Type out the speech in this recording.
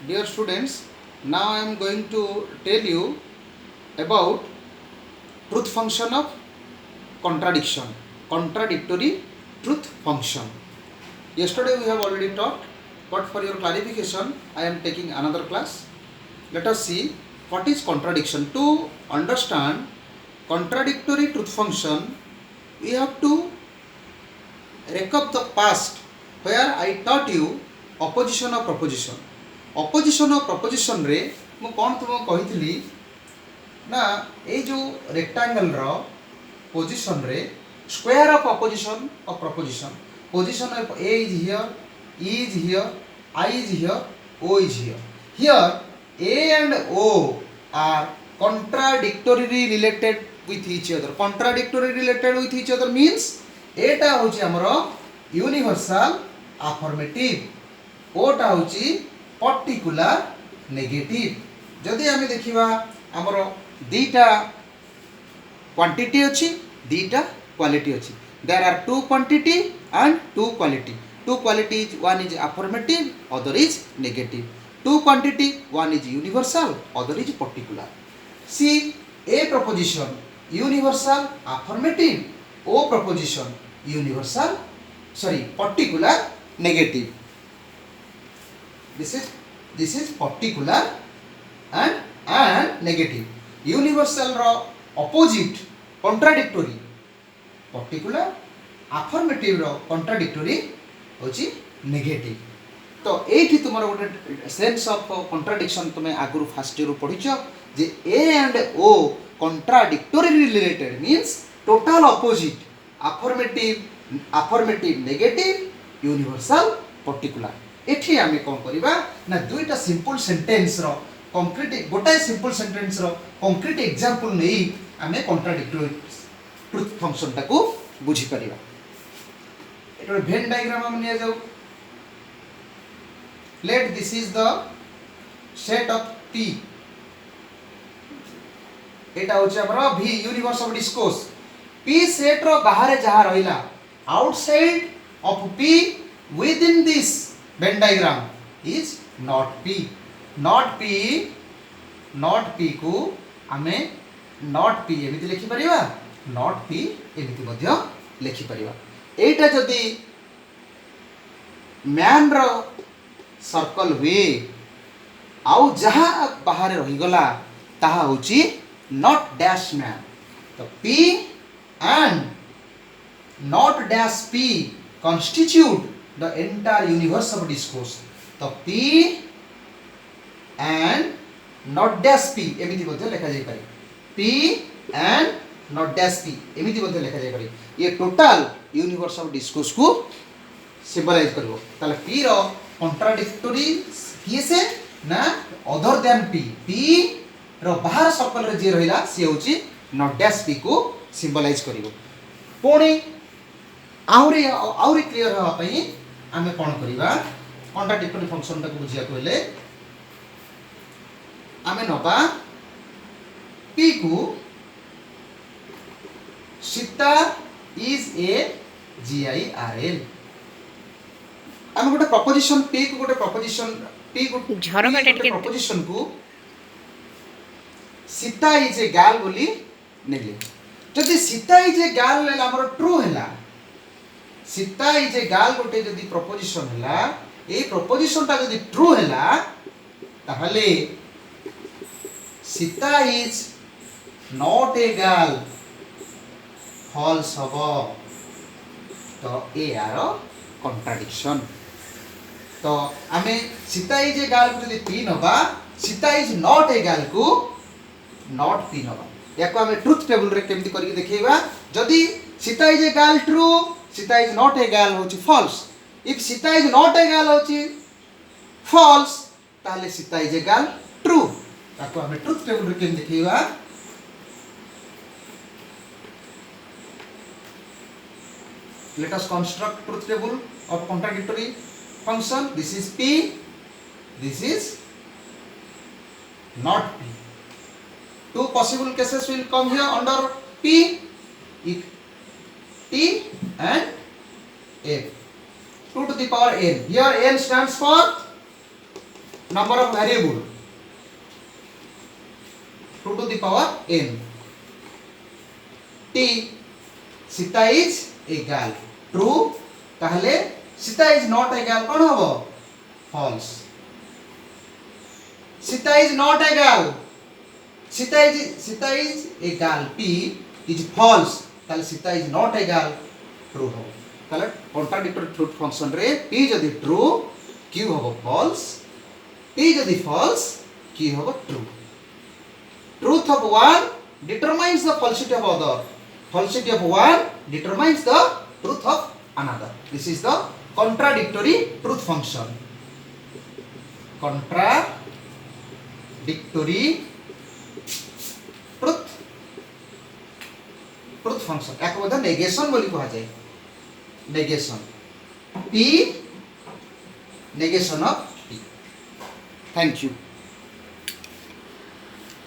Dear students, now I am going to tell you about truth function of contradiction, contradictory truth function. Yesterday we have already taught, but for your clarification, I am taking another class. Let us see what is contradiction. To understand contradictory truth function, we have to recap the past where I taught you opposition of proposition. Opposition of proposition रे मु कौन तुमको कही ना ये जो rectangle row position रे square of opposition of proposition position of A is here E is here I is here O is here A and O are contradictorily related with each other. Contradictorily related with each other means एटा होची हमरो universal affirmative ओटा होची particular negative जदि आमे देखिबा हमरो दीटा quantity अछि दीटा क्वालिटी अछि there are two quantity and two quality is one is affirmative other is negative two quantity one is universal other is particular see A proposition universal affirmative O proposition universal particular negative this is particular and negative universal ro opposite contradictory particular affirmative ro contradictory होची negative तो एठी तुमर गोटे sense of contradiction तुमे आगुरु first year पढिछ जे A and O contradictorily related means total opposite affirmative negative universal particular एठी आमे कोन करिबा ना दुईटा सिंपल सेंटेंस रो कंक्रीट गोटाय सिंपल सेंटेंस रो कंक्रीट एग्जांपल नै आमे कॉन्ट्राडिक्टरी ट्रुथ फंक्शन टाको बुझी परिबा एटा वेन डायग्राम हम निया जाऊ let this is the set of p एटा होचे हमरो v universe of discourse p set रो बाहर जहा रहिला outside of p within this Venn diagram is not p को आमे not p एमिति लिखि परिबा not p एमिति मध्य लिखि परिबा एटा जदी मैन रो सर्कल हुए आउ जहा बाहर रही गला ताहा होची not dash man तो p and not dash p constitute the entire universe of discourse तो p and not dash p एमिति मध्ये लिखा जाय पारे p and not dash p एमिति मध्ये लिखा जाय पारे ये टोटल यूनिवर्स ऑफ डिस्कोर्स को सिंबलाइज करबो ताले p रो कॉन्ट्राडिक्टरी किए से ना अदर देन p रो बाहर सर्कल रे जे रहिला से होची नॉट डैश p को सिंबलाइज करिवो पुणी आउरी क्लियर होवा पई आमे कोन करिबा कॉन्ट्राडिक्टरी फंक्शन टाको बुझिया कहले आमे नबा p को सीता इज ए GIRL आमे गोटे प्रपोजिशन p को गोटे प्रपोजिशन p को प्रपोजिशन को सीता इज ए गर्ल बोली नेले जदि सीता इज ए गर्ल ले हमर ट्रू हैला सीता इज ए गर्ल गोटे जदि प्रपोजिशन हैला ए प्रपोजिशन ता जदि ट्रू हैला ताहले Sita is not a girl false हबो तो ए आर कॉन्ट्राडिक्शन तो आमे सीता इज ए गर्ल को जदि p नबा Sita is not a girl को नॉट p नबा याको आमे ट्रुथ टेबल रे केमति करिके देखैबा जदि Sita is a girl true Sita is not a girl होची false if Sita is not a girl होची फॉल्स ताले Sita is a girl true याको आमे ट्रुथ टेबल रे केमति देखैबा let us construct truth table of contradictory function this is p this is not p two possible cases will come here under p if t and f 2 to the power n here n stands for number of variable 2 to the power n. t Sita is equal true ताहले Sita is not equal कोन हबो false. Sita is not equal Sita is equal p is false ताहले Sita is not equal true हो. ताहले contradictory truth function रे p जदी true q हबो false, p जदी फॉल्स q हबो true. Truth of one determines the falsity of other. Falsity of one determines the truth of another. This is the contradictory truth function. Contradictory truth function. एक बोधा negation बोली कहा जाए. Negation. P negation of P. Thank you.